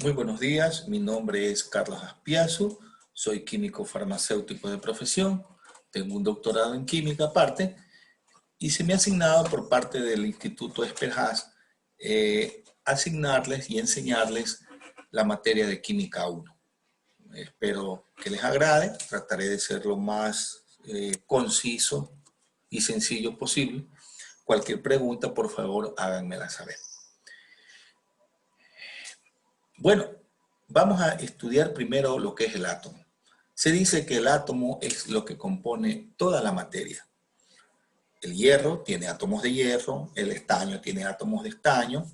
Muy buenos días, mi nombre es Carlos Aspiazu, soy químico farmacéutico de profesión, tengo un doctorado en química aparte y se me ha asignado por parte del Instituto Esperhas asignarles y enseñarles la materia de Química 1. Espero que les agrade, trataré de ser lo más conciso y sencillo posible. Cualquier pregunta, por favor, háganmela saber. Bueno, vamos a estudiar primero lo que es el átomo. Se dice que el átomo es lo que compone toda la materia. El hierro tiene átomos de hierro, el estaño tiene átomos de estaño,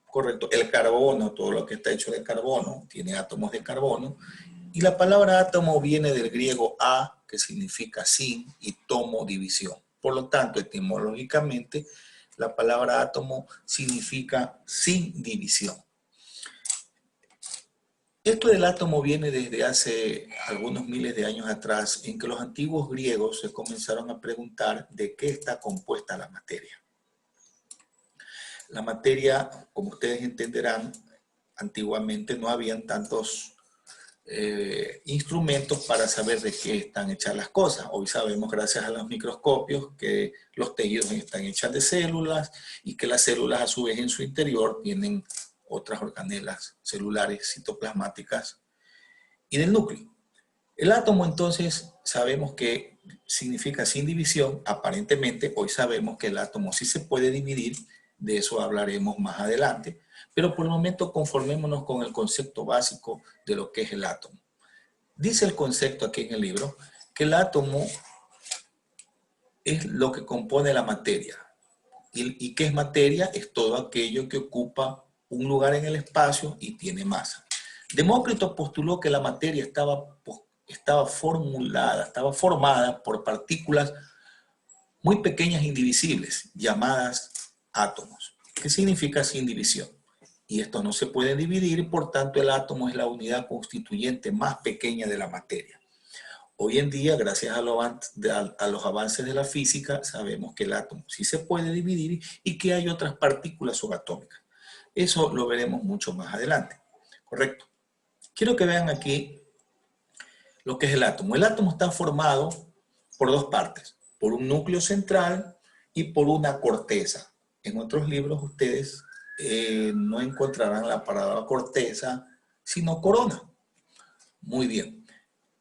correcto. El carbono, todo lo que está hecho de carbono, tiene átomos de carbono. Y la palabra átomo viene del griego a, que significa sin, y tomo, división. Por lo tanto, etimológicamente, la palabra átomo significa sin división. Esto del átomo viene desde hace algunos miles de años atrás, en que los antiguos griegos se comenzaron a preguntar de qué está compuesta la materia. La materia, como ustedes entenderán, antiguamente no habían tantos instrumentos para saber de qué están hechas las cosas. Hoy sabemos, gracias a los microscopios, que los tejidos están hechos de células y que las células a su vez en su interior tienen otras organelas celulares citoplasmáticas y del núcleo. El átomo entonces sabemos que significa sin división. Aparentemente hoy sabemos que el átomo sí se puede dividir, de eso hablaremos más adelante, pero por el momento conformémonos con el concepto básico de lo que es el átomo. Dice el concepto aquí en el libro que el átomo es lo que compone la materia. ¿Y qué es materia? Es todo aquello que ocupa un lugar en el espacio y tiene masa. Demócrito postuló que la materia estaba formada por partículas muy pequeñas e indivisibles, llamadas átomos. ¿Qué significa sin división? Y esto no se puede dividir y por tanto el átomo es la unidad constituyente más pequeña de la materia. Hoy en día, gracias a los avances de la física, sabemos que el átomo sí se puede dividir y que hay otras partículas subatómicas. Eso lo veremos mucho más adelante. ¿Correcto? Quiero que vean aquí lo que es el átomo. El átomo está formado por dos partes, por un núcleo central y por una corteza. En otros libros ustedes no encontrarán la palabra corteza, sino corona. Muy bien.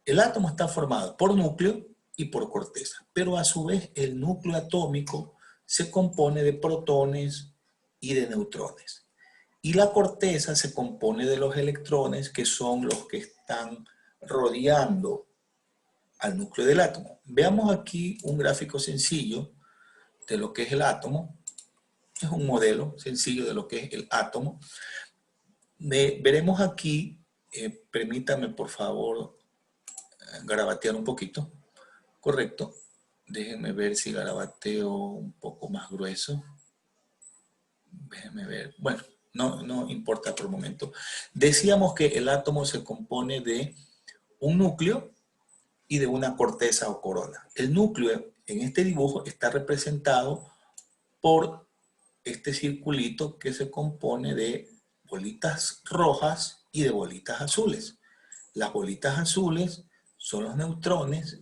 El átomo está formado por núcleo y por corteza, pero a su vez el núcleo atómico se compone de protones y de neutrones. Y la corteza se compone de los electrones, que son los que están rodeando al núcleo del átomo. Veamos aquí un gráfico sencillo de lo que es el átomo. Es un modelo sencillo de lo que es el átomo. Veremos aquí, permítame por favor garabatear un poquito. Correcto. Déjenme ver si garabateo un poco más grueso. Déjenme ver. Bueno, no importa por el momento. Decíamos que el átomo se compone de un núcleo y de una corteza o corona. El núcleo en este dibujo está representado por este circulito que se compone de bolitas rojas y de bolitas azules. Las bolitas azules son los neutrones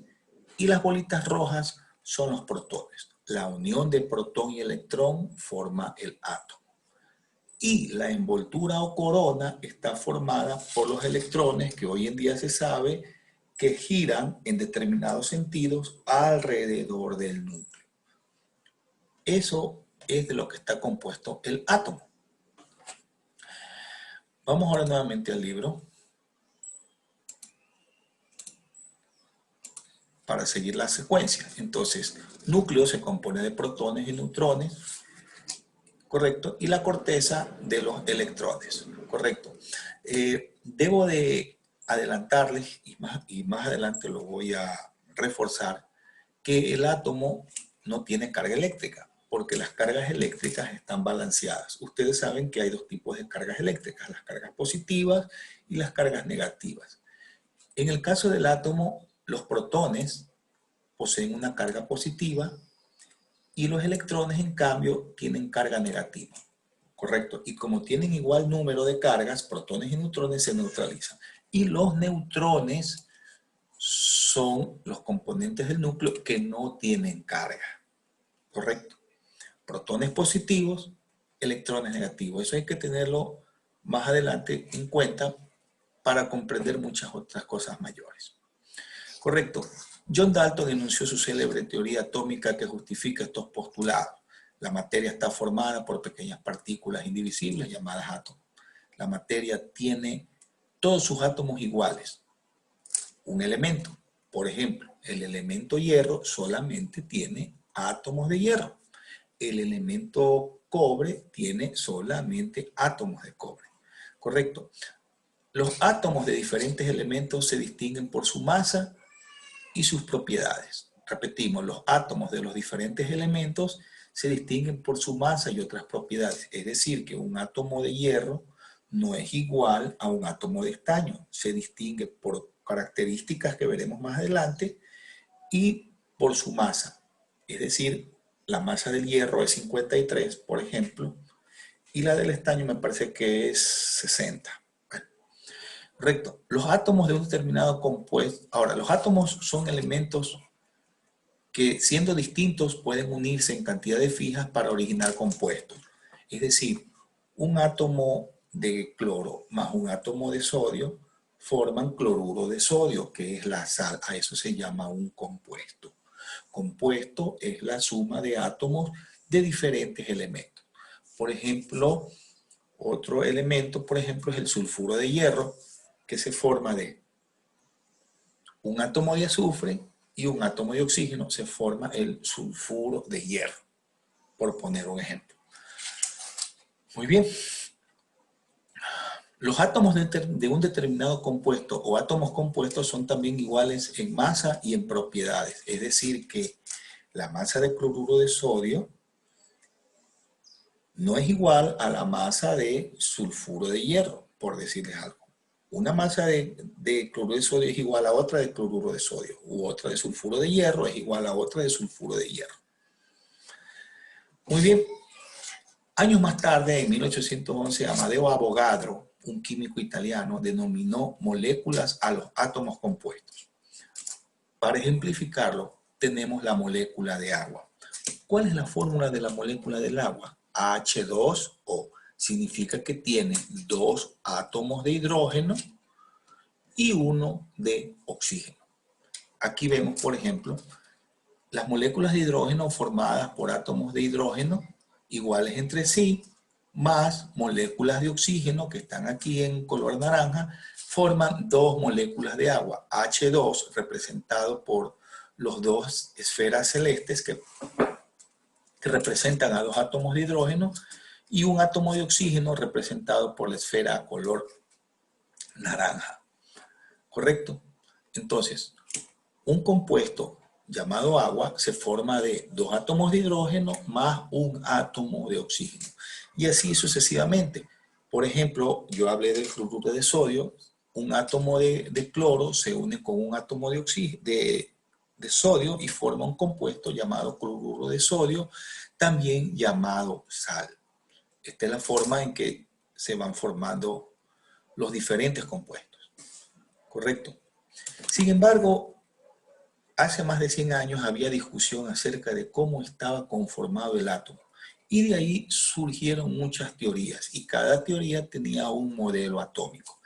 y las bolitas rojas son los protones. La unión de protón y electrón forma el átomo. Y la envoltura o corona está formada por los electrones, que hoy en día se sabe que giran en determinados sentidos alrededor del núcleo. Eso es de lo que está compuesto el átomo. Vamos ahora nuevamente al libro para seguir la secuencia. Entonces, núcleo se compone de protones y neutrones, ¿correcto? Y la corteza de los electrones, ¿correcto? Debo de adelantarles, y más adelante lo voy a reforzar, que el átomo no tiene carga eléctrica, porque las cargas eléctricas están balanceadas. Ustedes saben que hay dos tipos de cargas eléctricas, las cargas positivas y las cargas negativas. En el caso del átomo, los protones poseen una carga positiva y los electrones, en cambio, tienen carga negativa. Correcto. Y como tienen igual número de cargas, protones y neutrones, se neutralizan. Y los neutrones son los componentes del núcleo que no tienen carga. Correcto. Protones positivos, electrones negativos. Eso hay que tenerlo más adelante en cuenta para comprender muchas otras cosas mayores. Correcto. John Dalton enunció su célebre teoría atómica que justifica estos postulados. La materia está formada por pequeñas partículas indivisibles llamadas átomos. La materia tiene todos sus átomos iguales. Un elemento, por ejemplo, el elemento hierro solamente tiene átomos de hierro. El elemento cobre tiene solamente átomos de cobre. Correcto. Los átomos de diferentes elementos se distinguen por su masa y sus propiedades. Repetimos, los átomos de los diferentes elementos se distinguen por su masa y otras propiedades. Es decir, que un átomo de hierro no es igual a un átomo de estaño. Se distingue por características que veremos más adelante y por su masa. Es decir, la masa del hierro es 53, por ejemplo, y la del estaño me parece que es 60. Bueno, correcto. Los átomos de un determinado compuesto. Ahora, los átomos son elementos que, siendo distintos, pueden unirse en cantidades fijas para originar compuestos. Es decir, un átomo de cloro más un átomo de sodio forman cloruro de sodio, que es la sal. A eso se llama un compuesto. Compuesto es la suma de átomos de diferentes elementos. Por ejemplo, otro elemento, por ejemplo, es el sulfuro de hierro, que se forma de un átomo de azufre y un átomo de oxígeno. Se forma el sulfuro de hierro, por poner un ejemplo. Muy bien. Los átomos de un determinado compuesto o átomos compuestos son también iguales en masa y en propiedades. Es decir, que la masa de cloruro de sodio no es igual a la masa de sulfuro de hierro, por decirles algo. Una masa de cloruro de sodio es igual a otra de cloruro de sodio, u otra de sulfuro de hierro es igual a otra de sulfuro de hierro. Muy bien. Años más tarde, en 1811, Amadeo Avogadro, un químico italiano, denominó moléculas a los átomos compuestos. Para ejemplificarlo, tenemos la molécula de agua. ¿Cuál es la fórmula de la molécula del agua? H2O. Significa que tiene dos átomos de hidrógeno y uno de oxígeno. Aquí vemos, por ejemplo, las moléculas de hidrógeno formadas por átomos de hidrógeno iguales entre sí, más moléculas de oxígeno que están aquí en color naranja, forman dos moléculas de agua. H2 representado por los dos esferas celestes que representan a dos átomos de hidrógeno y un átomo de oxígeno representado por la esfera a color naranja. ¿Correcto? Entonces, un compuesto llamado agua se forma de dos átomos de hidrógeno más un átomo de oxígeno. Y así sucesivamente. Por ejemplo, yo hablé del cloruro de sodio. Un átomo de cloro se une con un átomo de sodio y forma un compuesto llamado cloruro de sodio, también llamado sal. Esta es la forma en que se van formando los diferentes compuestos. ¿Correcto? Sin embargo, hace más de 100 años había discusión acerca de cómo estaba conformado el átomo. Y de ahí surgieron muchas teorías y cada teoría tenía un modelo atómico.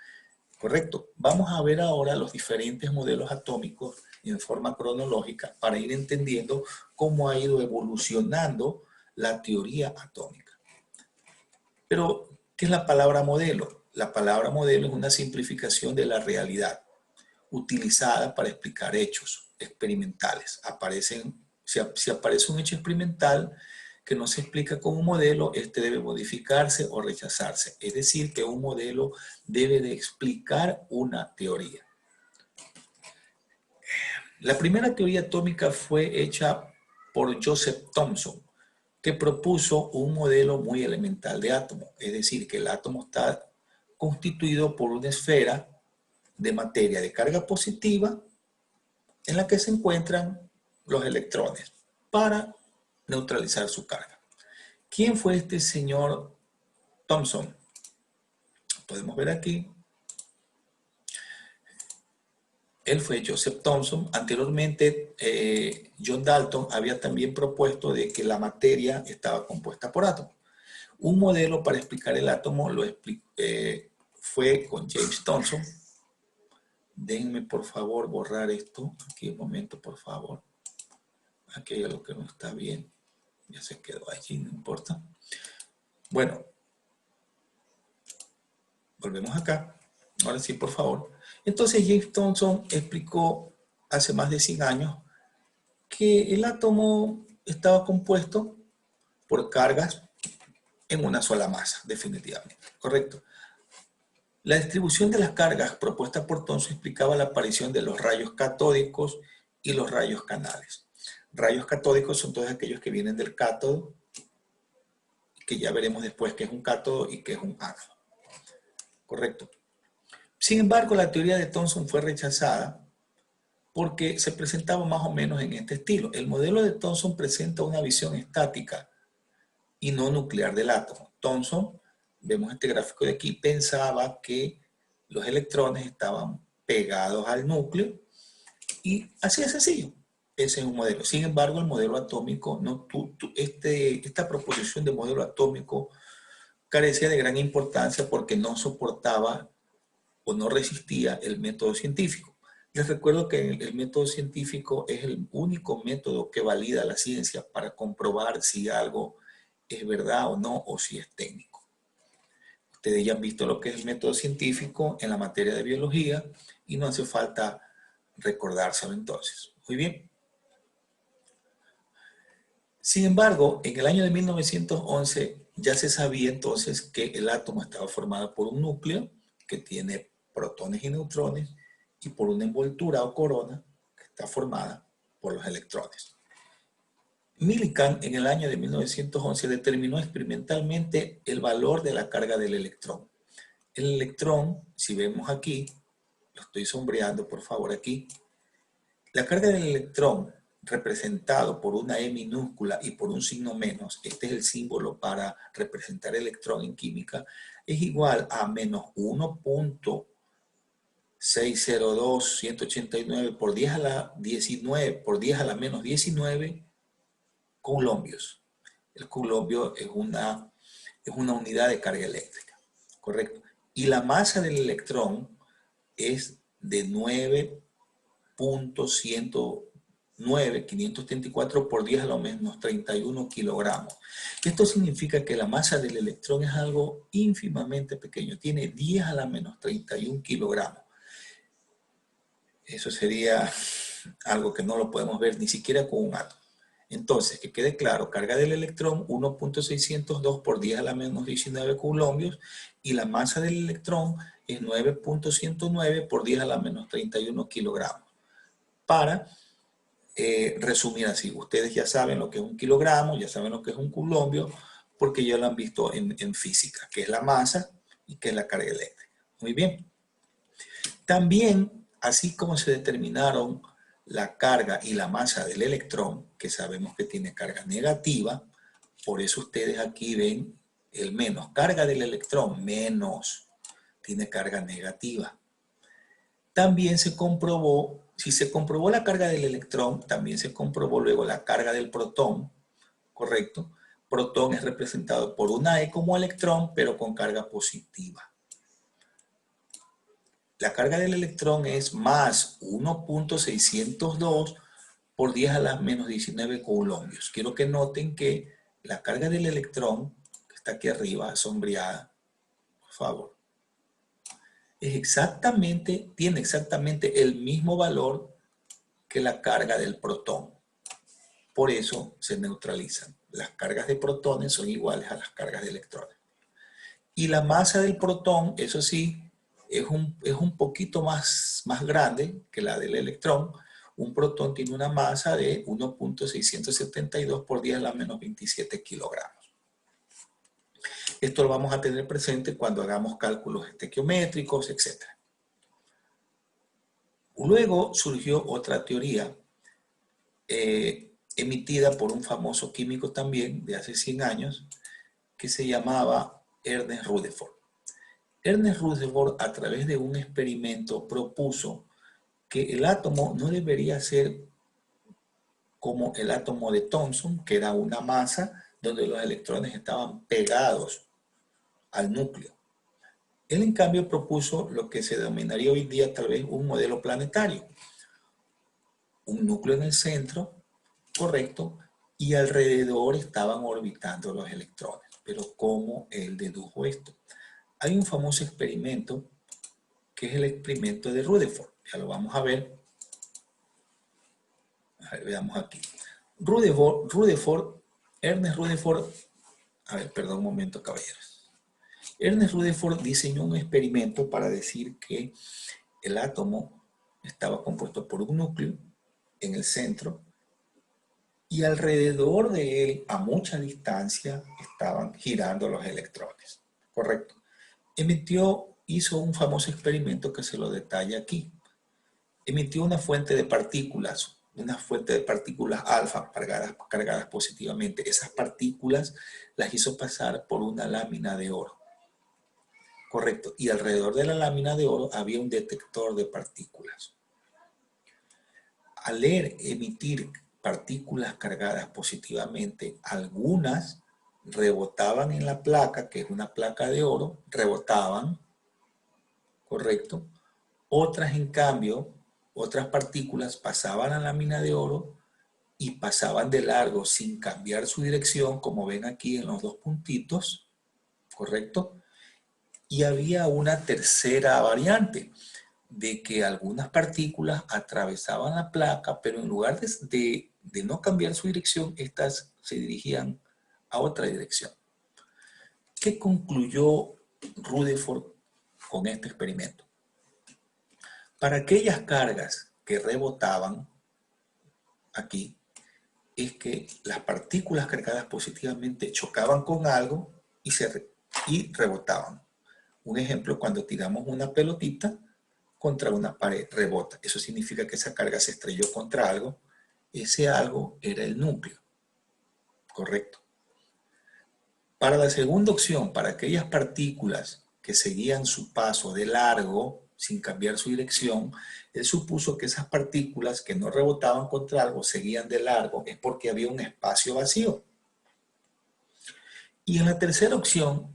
¿Correcto? Vamos a ver ahora los diferentes modelos atómicos en forma cronológica para ir entendiendo cómo ha ido evolucionando la teoría atómica. Pero, ¿qué es la palabra modelo? La palabra modelo es una simplificación de la realidad utilizada para explicar hechos experimentales. Si aparece un hecho experimental que no se explica con un modelo, este debe modificarse o rechazarse. Es decir, que un modelo debe de explicar una teoría. La primera teoría atómica fue hecha por Joseph Thomson, que propuso un modelo muy elemental de átomo. Es decir, que el átomo está constituido por una esfera de materia de carga positiva en la que se encuentran los electrones para neutralizar su carga. ¿Quién fue este señor Thomson. Podemos ver aquí. Él fue Joseph Thomson. Anteriormente, John Dalton había también propuesto de que la materia estaba compuesta por átomos. Un modelo para explicar el átomo fue con James Thomson. Déjenme por favor borrar esto. Aquí un momento, por favor. Aquí hay algo que no está bien. Ya se quedó allí, no importa. Bueno, volvemos acá. Ahora sí, por favor. Entonces James Thomson explicó hace más de 100 años que el átomo estaba compuesto por cargas en una sola masa, definitivamente. ¿Correcto? La distribución de las cargas propuesta por Thomson explicaba la aparición de los rayos catódicos y los rayos canales. Rayos catódicos son todos aquellos que vienen del cátodo, que ya veremos después qué es un cátodo y qué es un ánodo. ¿Correcto? Sin embargo, la teoría de Thomson fue rechazada porque se presentaba más o menos en este estilo. El modelo de Thomson presenta una visión estática y no nuclear del átomo. Thomson, vemos este gráfico de aquí, pensaba que los electrones estaban pegados al núcleo y así de sencillo. Ese es un modelo. Sin embargo, el modelo atómico, esta proposición de modelo atómico carecía de gran importancia porque no soportaba o no resistía el método científico. Les recuerdo que el método científico es el único método que valida la ciencia para comprobar si algo es verdad o no, o si es técnico. Ustedes ya han visto lo que es el método científico en la materia de biología y no hace falta recordárselo entonces. Muy bien. Sin embargo, en el año de 1911 ya se sabía entonces que el átomo estaba formado por un núcleo que tiene protones y neutrones y por una envoltura o corona que está formada por los electrones. Millikan en el año de 1911 determinó experimentalmente el valor de la carga del electrón. El electrón, si vemos aquí, lo estoy sombreando por favor aquí, la carga del electrón representado por una E minúscula y por un signo menos, este es el símbolo para representar electrón en química, es igual a menos 1.602.189 por 10 a la 19 por 10 a la menos 19 coulombios. El coulombio es una unidad de carga eléctrica, ¿correcto? Y la masa del electrón es de 9.534 por 10 a lo menos 31 kilogramos. Esto significa que la masa del electrón es algo ínfimamente pequeño, tiene 10 a la menos 31 kilogramos. Eso sería algo que no lo podemos ver ni siquiera con un átomo. Entonces, que quede claro, carga del electrón 1.602 por 10 a la menos 19 coulombios y la masa del electrón es 9.109 por 10 a la menos 31 kilogramos. Para resumir así, ustedes ya saben lo que es un kilogramo, ya saben lo que es un coulombio, porque ya lo han visto en física, que es la masa y que es la carga eléctrica. Muy bien. También, así como se determinaron la carga y la masa del electrón, que sabemos que tiene carga negativa, por eso ustedes aquí ven el menos. Carga del electrón, menos, tiene carga negativa. También se comprobó, si se comprobó la carga del electrón, también se comprobó luego la carga del protón, ¿correcto? Protón es representado por una E como electrón, pero con carga positiva. La carga del electrón es más 1.602 por 10 a la menos 19 coulombios. Quiero que noten que la carga del electrón, que está aquí arriba, sombreada, por favor, tiene exactamente el mismo valor que la carga del protón. Por eso se neutralizan. Las cargas de protones son iguales a las cargas de electrones. Y la masa del protón, eso sí, es un poquito más grande que la del electrón. Un protón tiene una masa de 1.672 por 10 a la menos 27 kilogramos. Esto lo vamos a tener presente cuando hagamos cálculos estequiométricos, etc. Luego surgió otra teoría emitida por un famoso químico también de hace 100 años que se llamaba Ernest Rutherford. Ernest Rutherford, a través de un experimento, propuso que el átomo no debería ser como el átomo de Thomson, que era una masa donde los electrones estaban pegados al núcleo. Él, en cambio, propuso lo que se denominaría hoy día tal vez un modelo planetario. Un núcleo en el centro, correcto, y alrededor estaban orbitando los electrones. Pero ¿cómo él dedujo esto? Hay un famoso experimento que es el experimento de Rutherford. Ya lo vamos a ver. A ver, veamos aquí. Ernest Rutherford, a ver, perdón un momento, caballeros. Ernest Rutherford diseñó un experimento para decir que el átomo estaba compuesto por un núcleo en el centro y alrededor de él, a mucha distancia, estaban girando los electrones. ¿Correcto? Hizo un famoso experimento que se lo detalla aquí. Emitió una fuente de partículas alfa cargadas positivamente. Esas partículas las hizo pasar por una lámina de oro. Correcto. Y alrededor de la lámina de oro había un detector de partículas. Al emitir partículas cargadas positivamente, algunas rebotaban en la placa, que es una placa de oro, rebotaban, correcto. Otras, en cambio, otras partículas pasaban a la lámina de oro y pasaban de largo sin cambiar su dirección, como ven aquí en los dos puntitos, ¿correcto? Y había una tercera variante, de que algunas partículas atravesaban la placa, pero en lugar de no cambiar su dirección, estas se dirigían a otra dirección. ¿Qué concluyó Rutherford con este experimento? Para aquellas cargas que rebotaban aquí, es que las partículas cargadas positivamente chocaban con algo y rebotaban. Un ejemplo, cuando tiramos una pelotita contra una pared, rebota. Eso significa que esa carga se estrelló contra algo. Ese algo era el núcleo. Correcto. Para la segunda opción, para aquellas partículas que seguían su paso de largo, sin cambiar su dirección, él supuso que esas partículas que no rebotaban contra algo, seguían de largo, es porque había un espacio vacío. Y en la tercera opción,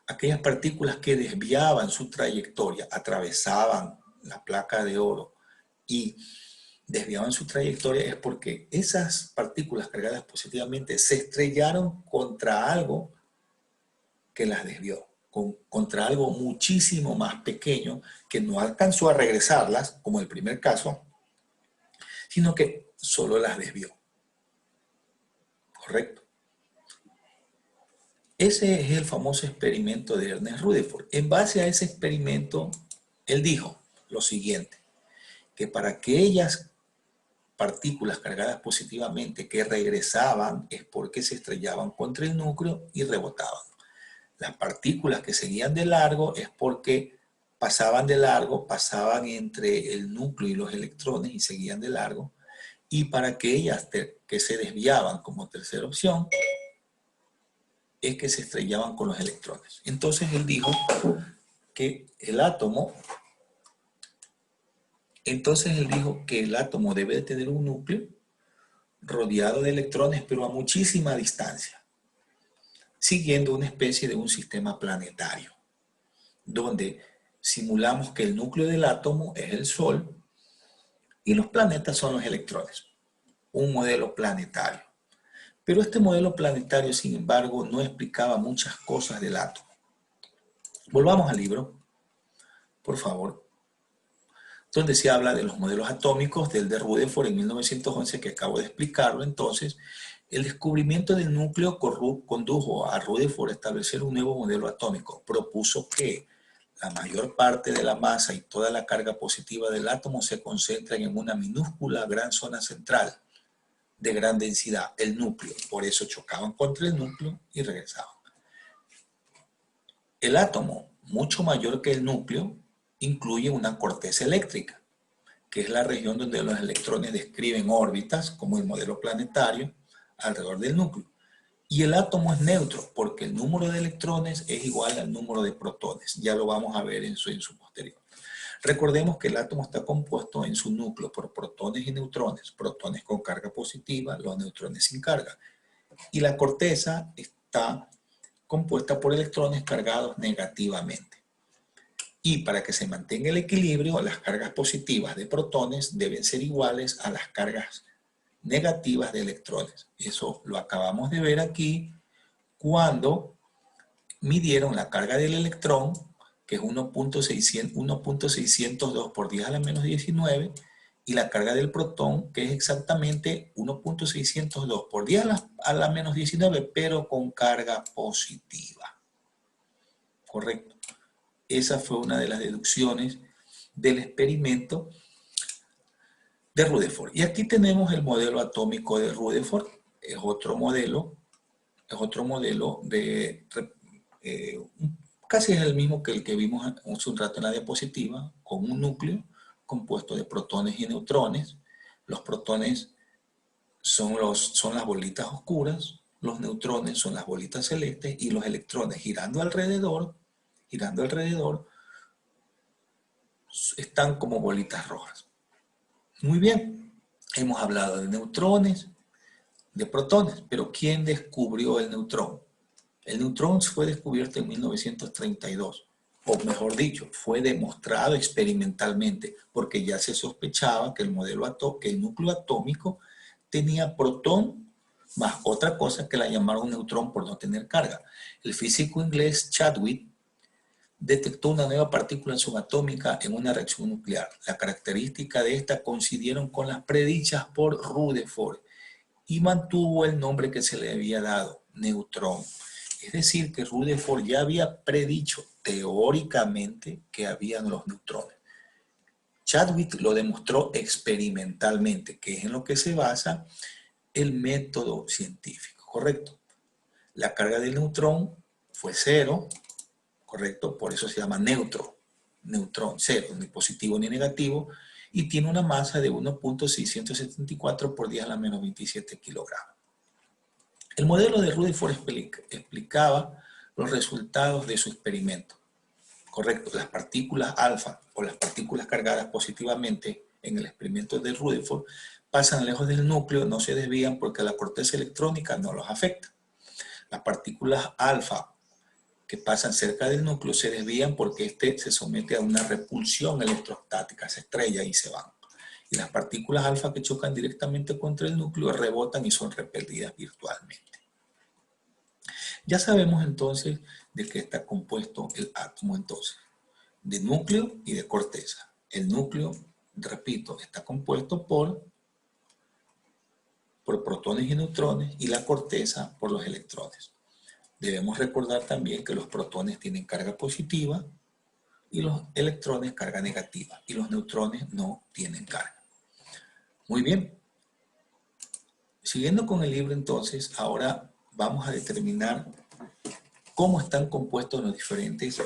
aquellas partículas que desviaban su trayectoria, atravesaban la placa de oro y desviaban su trayectoria, es porque esas partículas cargadas positivamente se estrellaron contra algo que las desvió, contra algo muchísimo más pequeño que no alcanzó a regresarlas, como el primer caso, sino que solo las desvió. ¿Correcto? Ese es el famoso experimento de Ernest Rutherford. En base a ese experimento, él dijo lo siguiente, que para aquellas partículas cargadas positivamente que regresaban es porque se estrellaban contra el núcleo y rebotaban. Las partículas que seguían de largo es porque pasaban de largo, pasaban entre el núcleo y los electrones y seguían de largo. Y para aquellas que se desviaban como tercera opción, es que se estrellaban con los electrones. Entonces él dijo que el átomo, debe de tener un núcleo rodeado de electrones, pero a muchísima distancia, siguiendo una especie de un sistema planetario, donde simulamos que el núcleo del átomo es el Sol y los planetas son los electrones. Un modelo planetario. Pero este modelo planetario, sin embargo, no explicaba muchas cosas del átomo. Volvamos al libro, por favor, donde se habla de los modelos atómicos del de Rutherford en 1911, que acabo de explicarlo. Entonces, el descubrimiento del núcleo condujo a Rutherford a establecer un nuevo modelo atómico. Propuso que la mayor parte de la masa y toda la carga positiva del átomo se concentran en una minúscula gran zona central de gran densidad, el núcleo. Por eso chocaban contra el núcleo y regresaban. El átomo, mucho mayor que el núcleo, incluye una corteza eléctrica, que es la región donde los electrones describen órbitas, como el modelo planetario, alrededor del núcleo. Y el átomo es neutro porque el número de electrones es igual al número de protones. Ya lo vamos a ver en su posterior. Recordemos que el átomo está compuesto en su núcleo por protones y neutrones. Protones con carga positiva, los neutrones sin carga. Y la corteza está compuesta por electrones cargados negativamente. Y para que se mantenga el equilibrio, las cargas positivas de protones deben ser iguales a las cargas negativas de electrones. Eso lo acabamos de ver aquí cuando midieron la carga del electrón, que es 1.602 por 10 a la menos 19, y la carga del protón, que es exactamente 1.602 por 10 a la menos 19, pero con carga positiva. Correcto. Esa fue una de las deducciones del experimento de Rutherford. Y aquí tenemos el modelo atómico de Rutherford. Es otro modelo de... casi es el mismo que el que vimos hace un rato en la diapositiva, con un núcleo compuesto de protones y neutrones. Los protones son las bolitas oscuras, los neutrones son las bolitas celestes y los electrones girando alrededor, están como bolitas rojas. Muy bien, hemos hablado de neutrones, de protones, pero ¿quién descubrió el neutrón? El neutrón fue descubierto en 1932, o mejor dicho, fue demostrado experimentalmente, porque ya se sospechaba que el núcleo atómico tenía protón más otra cosa que la llamaron neutrón por no tener carga. El físico inglés Chadwick detectó una nueva partícula subatómica en una reacción nuclear. Las características de esta coincidieron con las predichas por Rutherford y mantuvo el nombre que se le había dado, neutrón. Es decir, que Rutherford ya había predicho teóricamente que habían los neutrones. Chadwick lo demostró experimentalmente, que es en lo que se basa el método científico, ¿correcto? La carga del neutrón fue cero, ¿correcto? Por eso se llama neutrón, cero, ni positivo ni negativo, y tiene una masa de 1.674 por 10 a la menos 27 kilogramos. El modelo de Rutherford explicaba los resultados de su experimento. Correcto, las partículas alfa o las partículas cargadas positivamente en el experimento de Rutherford pasan lejos del núcleo, no se desvían porque la corteza electrónica no los afecta. Las partículas alfa que pasan cerca del núcleo se desvían porque éste se somete a una repulsión electrostática, se estrella y se van. Y las partículas alfa que chocan directamente contra el núcleo rebotan y son repelidas virtualmente. Ya sabemos entonces de qué está compuesto el átomo entonces, de núcleo y de corteza. El núcleo, repito, está compuesto por protones y neutrones y la corteza por los electrones. Debemos recordar también que los protones tienen carga positiva y los electrones carga negativa y los neutrones no tienen carga. Muy bien. Siguiendo con el libro entonces, ahora vamos a determinar cómo están compuestos los diferentes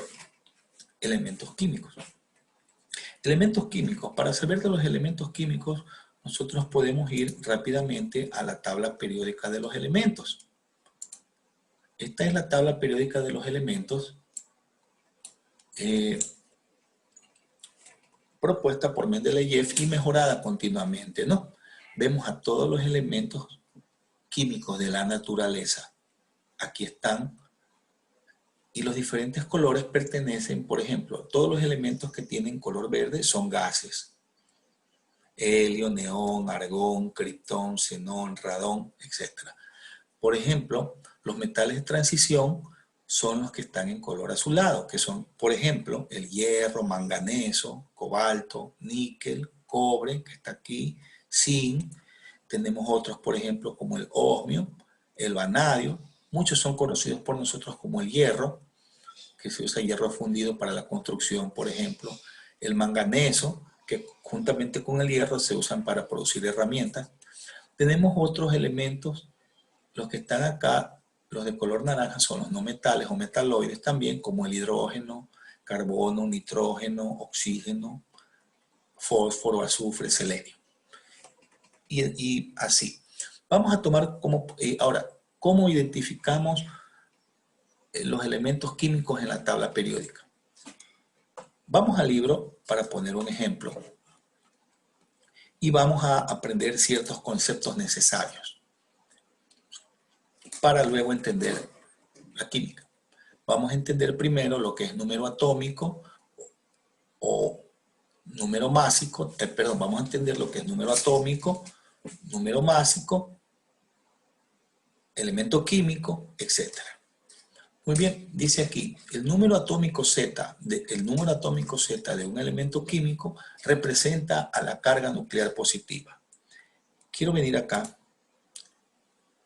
elementos químicos. Elementos químicos. Para saber de los elementos químicos, nosotros podemos ir rápidamente a la tabla periódica de los elementos. Esta es la tabla periódica de los elementos propuesta por Mendeleev y mejorada continuamente, ¿no? Vemos a todos los elementos químicos de la naturaleza. Aquí están. Y los diferentes colores pertenecen, por ejemplo, todos los elementos que tienen color verde son gases. Helio, neón, argón, criptón, xenón, radón, etc. Por ejemplo, los metales de transición son los que están en color azulado, que son, por ejemplo, el hierro, manganeso, cobalto, níquel, cobre, que está aquí, zinc. Tenemos otros, por ejemplo, como el osmio, el vanadio. Muchos son conocidos por nosotros como el hierro, que se usa hierro fundido para la construcción, por ejemplo. El manganeso, que juntamente con el hierro se usan para producir herramientas. Tenemos otros elementos, los que están acá, los de color naranja, son los no metales o metaloides también, como el hidrógeno, carbono, nitrógeno, oxígeno, fósforo, azufre, selenio. Y así. Vamos a tomar como... ahora, ¿Cómo identificamos los elementos químicos en la tabla periódica? Vamos al libro para poner un ejemplo y vamos a aprender ciertos conceptos necesarios para luego entender la química. Vamos a entender primero lo que es número atómico o número másico, vamos a entender lo que es número atómico, número másico, elemento químico, etc. Muy bien, dice aquí, el número atómico Z de un elemento químico representa a la carga nuclear positiva. Quiero venir acá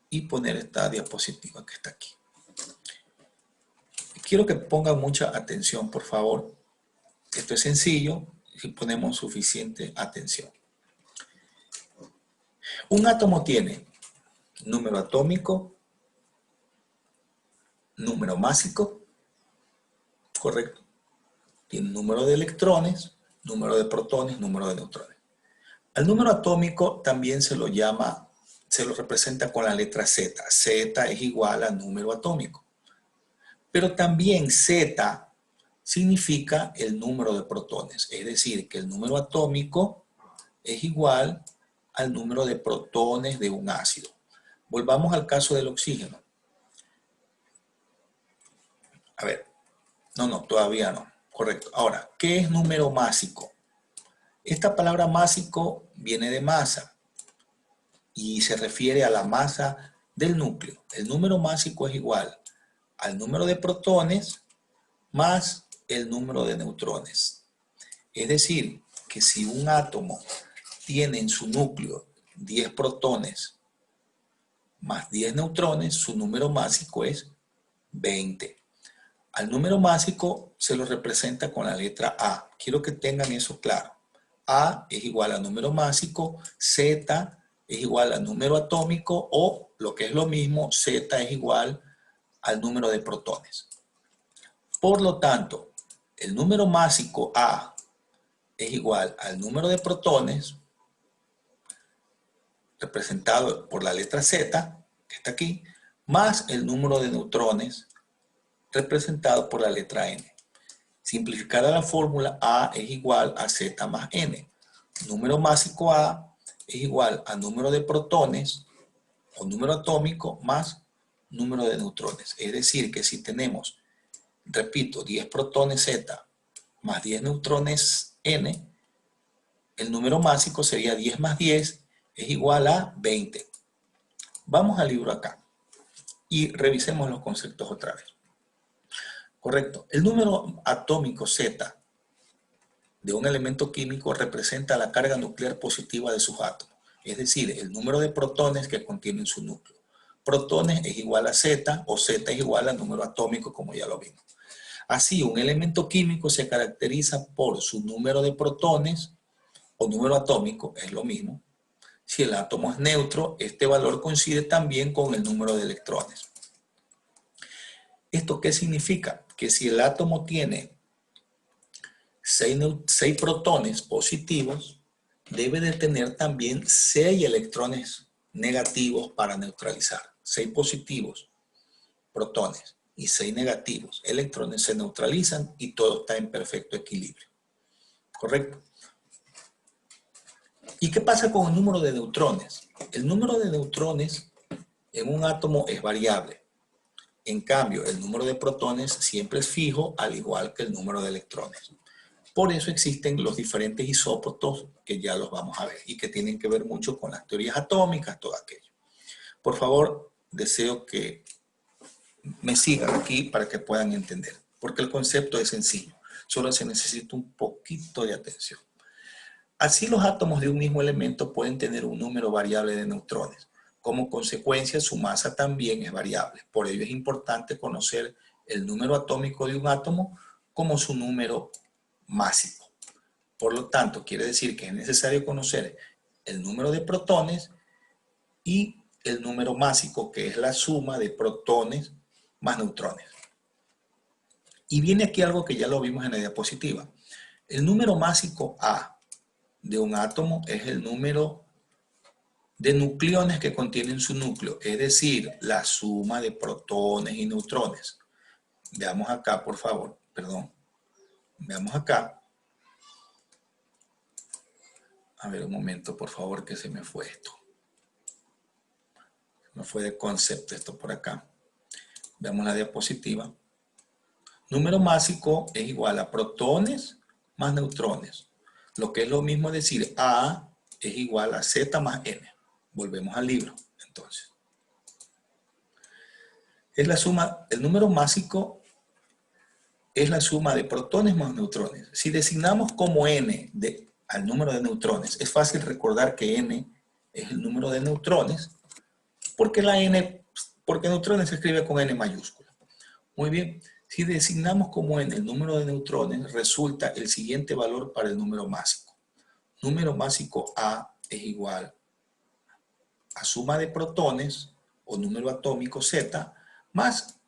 y poner esta diapositiva que está aquí. Quiero que pongan mucha atención, por favor. Esto es sencillo si ponemos suficiente atención. Un átomo tiene número atómico, número másico, correcto. Tiene número de electrones, número de protones, número de neutrones. Al número atómico también se lo representa con la letra Z. Z es igual al número atómico. Pero también Z significa el número de protones. Es decir, que el número atómico es igual al número de protones de un ácido. Volvamos al caso del oxígeno. A ver, todavía no. Correcto. Ahora, ¿qué es número másico? Esta palabra másico viene de masa y se refiere a la masa del núcleo. El número másico es igual al número de protones más el número de neutrones. Es decir, que si un átomo tiene en su núcleo 10 protones más 10 neutrones, su número másico es 20. Al número másico se lo representa con la letra A. Quiero que tengan eso claro. A es igual al número másico, Z es igual al número atómico o, lo que es lo mismo, Z es igual al número de protones. Por lo tanto, el número másico A es igual al número de protones, representado por la letra Z, que está aquí, más el número de neutrones, representado por la letra N. Simplificada la fórmula, A es igual a Z más N. Número másico A es igual a número de protones o número atómico más número de neutrones. Es decir, que si tenemos, repito, 10 protones Z más 10 neutrones N, el número másico sería 10 más 10 es igual a 20. Vamos al libro acá y revisemos los conceptos otra vez. Correcto. El número atómico Z de un elemento químico representa la carga nuclear positiva de sus átomos, es decir, el número de protones que contienen su núcleo. Protones es igual a Z o Z es igual al número atómico, como ya lo vimos. Así, un elemento químico se caracteriza por su número de protones o número atómico, es lo mismo. Si el átomo es neutro, este valor coincide también con el número de electrones. ¿Esto qué significa? Que si el átomo tiene 6 protones positivos, debe de tener también 6 electrones negativos para neutralizar. 6 positivos, protones, y 6 negativos, electrones, se neutralizan y todo está en perfecto equilibrio. ¿Correcto? ¿Y qué pasa con el número de neutrones? El número de neutrones en un átomo es variable. En cambio, el número de protones siempre es fijo, al igual que el número de electrones. Por eso existen los diferentes isótopos que ya los vamos a ver y que tienen que ver mucho con las teorías atómicas, todo aquello. Por favor, deseo que me sigan aquí para que puedan entender, porque el concepto es sencillo, solo se necesita un poquito de atención. Así, los átomos de un mismo elemento pueden tener un número variable de neutrones. Como consecuencia, su masa también es variable. Por ello es importante conocer el número atómico de un átomo como su número másico. Por lo tanto, quiere decir que es necesario conocer el número de protones y el número másico, que es la suma de protones más neutrones. Y viene aquí algo que ya lo vimos en la diapositiva. El número másico A de un átomo es el número de nucleones que contienen su núcleo, es decir, la suma de protones y neutrones. Veamos acá, por favor, perdón. Veamos acá. A ver, un momento, por favor, que se me fue esto. No fue de concepto esto por acá. Veamos la diapositiva. Número másico es igual a protones más neutrones. Lo que es lo mismo decir A es igual a Z más N. Volvemos al libro, entonces. Es la suma, el número másico es la suma de protones más neutrones. Si designamos como N al número de neutrones, es fácil recordar que N es el número de neutrones, porque neutrones se escribe con N mayúscula. Muy bien, si designamos como N el número de neutrones, resulta el siguiente valor para el número másico. Número másico A es igual a suma de protones o número atómico Z más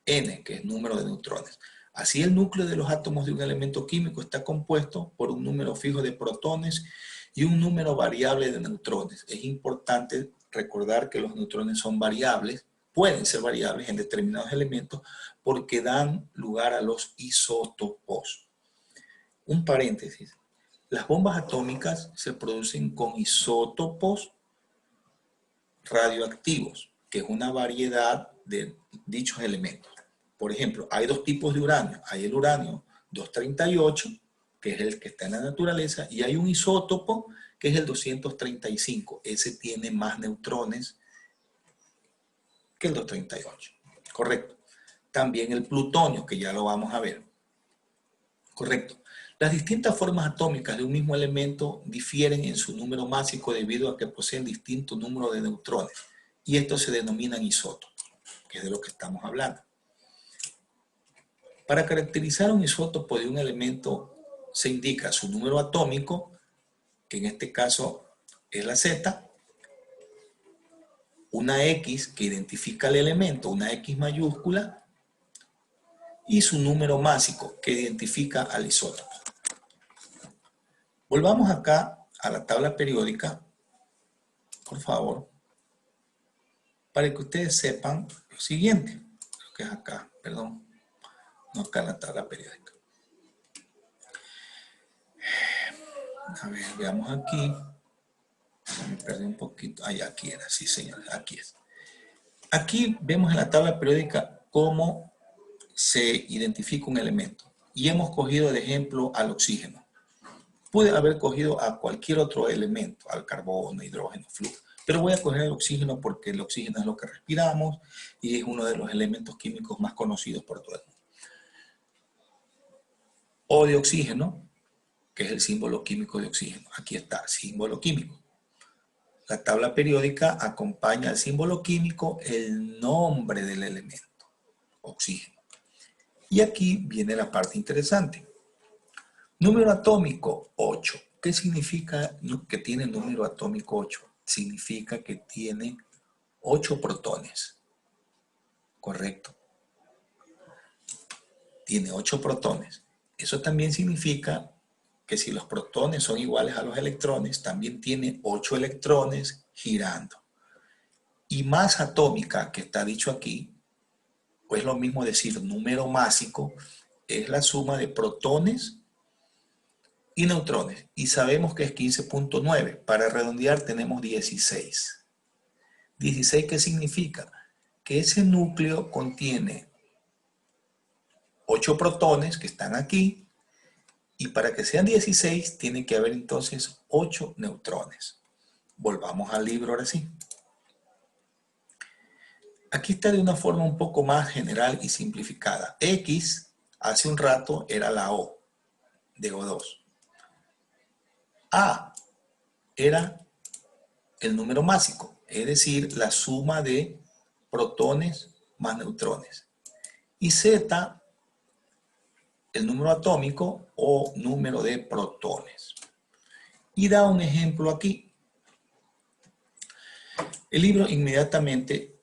N, que es número de neutrones. Así el núcleo de los átomos de un elemento químico está compuesto por un número fijo de protones y un número variable de neutrones. Es importante recordar que los neutrones son variables, pueden ser variables en determinados elementos porque dan lugar a los isótopos. Un paréntesis. Las bombas atómicas se producen con isótopos radioactivos, que es una variedad de dichos elementos. Por ejemplo, hay dos tipos de uranio. Hay el uranio 238, que es el que está en la naturaleza, y hay un isótopo, que es el 235. Ese tiene más neutrones que el 238. Correcto. También el plutonio, que ya lo vamos a ver. Correcto. Las distintas formas atómicas de un mismo elemento difieren en su número másico debido a que poseen distinto número de neutrones. Y estos se denominan isótopos, que es de lo que estamos hablando. Para caracterizar un isótopo de un elemento se indica su número atómico, que en este caso es la Z, una X que identifica el elemento, una X mayúscula, y su número másico que identifica al isótopo. Volvamos acá a la tabla periódica, por favor, para que ustedes sepan lo siguiente. Creo que es acá, perdón. No acá en la tabla periódica. A ver, veamos aquí. Me perdí un poquito. Ah, ya aquí era, sí señor, aquí es. Aquí vemos en la tabla periódica cómo se identifica un elemento. Y hemos cogido de ejemplo al oxígeno. Pude haber cogido a cualquier otro elemento, al carbono, hidrógeno, flúor. Pero voy a coger el oxígeno porque el oxígeno es lo que respiramos y es uno de los elementos químicos más conocidos por todo el mundo. O de oxígeno, que es el símbolo químico de oxígeno. Aquí está, símbolo químico. La tabla periódica acompaña al símbolo químico el nombre del elemento, oxígeno. Y aquí viene la parte interesante. Número atómico 8. ¿Qué significa que tiene número atómico 8? Significa que tiene 8 protones. Correcto. Tiene 8 protones. Eso también significa que si los protones son iguales a los electrones, también tiene 8 electrones girando. Y masa atómica, que está dicho aquí, pues lo mismo decir número másico, es la suma de protones y neutrones. Y sabemos que es 15.9. Para redondear tenemos 16. ¿16 qué significa? Que ese núcleo contiene 8 protones que están aquí. Y para que sean 16 tiene que haber entonces 8 neutrones. Volvamos al libro ahora sí. Aquí está de una forma un poco más general y simplificada. X hace un rato era la O de O2. A era el número másico, es decir, la suma de protones más neutrones. Y Z, el número atómico o número de protones. Y da un ejemplo aquí. El libro inmediatamente,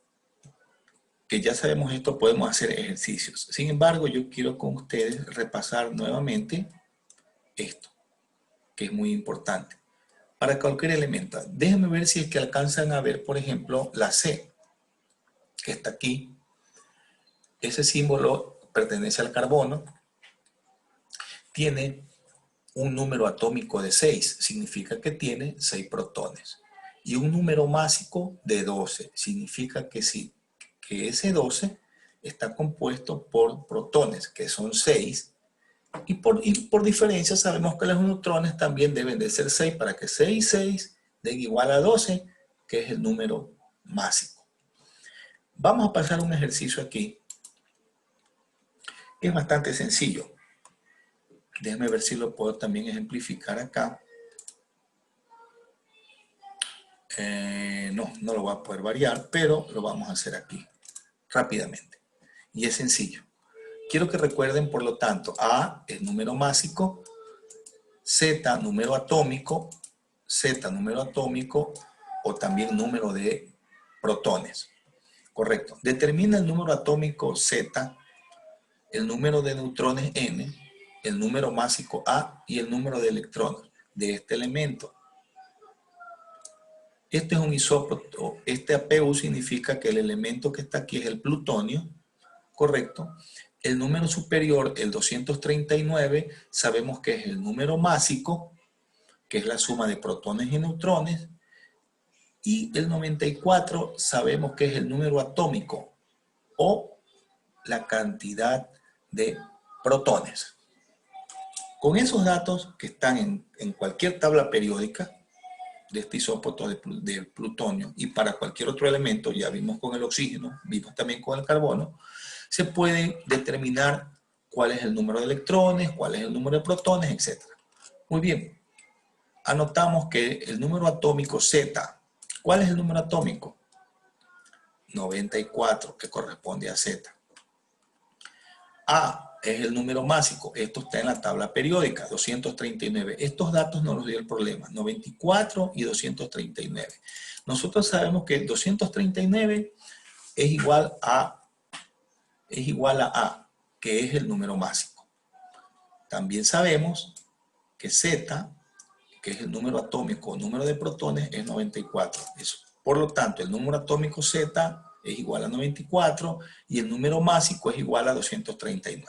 que ya sabemos esto, podemos hacer ejercicios. Sin embargo, yo quiero con ustedes repasar nuevamente esto, que es muy importante. para cualquier elemento. Déjenme ver si es que alcanzan a ver, por ejemplo, la C, que está aquí. Ese símbolo pertenece al carbono. Tiene un número atómico de 6, significa que tiene 6 protones. Y un número másico de 12, significa que sí, que ese 12 está compuesto por protones, que son 6, y por diferencia sabemos que los neutrones también deben de ser 6 para que 6 y 6 den igual a 12, que es el número másico. Vamos a pasar un ejercicio aquí, que es bastante sencillo. Déjenme ver si lo puedo también ejemplificar acá. No lo voy a poder variar, pero lo vamos a hacer aquí, rápidamente. Y es sencillo. Quiero que recuerden, por lo tanto, A es número másico, Z número atómico o también número de protones. Correcto. Determina el número atómico Z, el número de neutrones N, el número másico A y el número de electrones de este elemento. Este es un isótopo. Este APU significa que el elemento que está aquí es el plutonio. Correcto. El número superior, el 239, sabemos que es el número másico, que es la suma de protones y neutrones. Y el 94 sabemos que es el número atómico o la cantidad de protones. Con esos datos que están en cualquier tabla periódica de este isótopo de plutonio y para cualquier otro elemento, ya vimos con el oxígeno, vimos también con el carbono, se puede determinar cuál es el número de electrones, cuál es el número de protones, etc. Muy bien, anotamos que el número atómico Z, ¿cuál es el número atómico? 94, que corresponde a Z. A es el número másico, esto está en la tabla periódica, 239. Estos datos no los dio el problema, 94 y 239. Nosotros sabemos que 239 es igual a A, que es el número másico. También sabemos que Z, que es el número atómico o número de protones, es 94. Por lo tanto, el número atómico Z es igual a 94 y el número másico es igual a 239.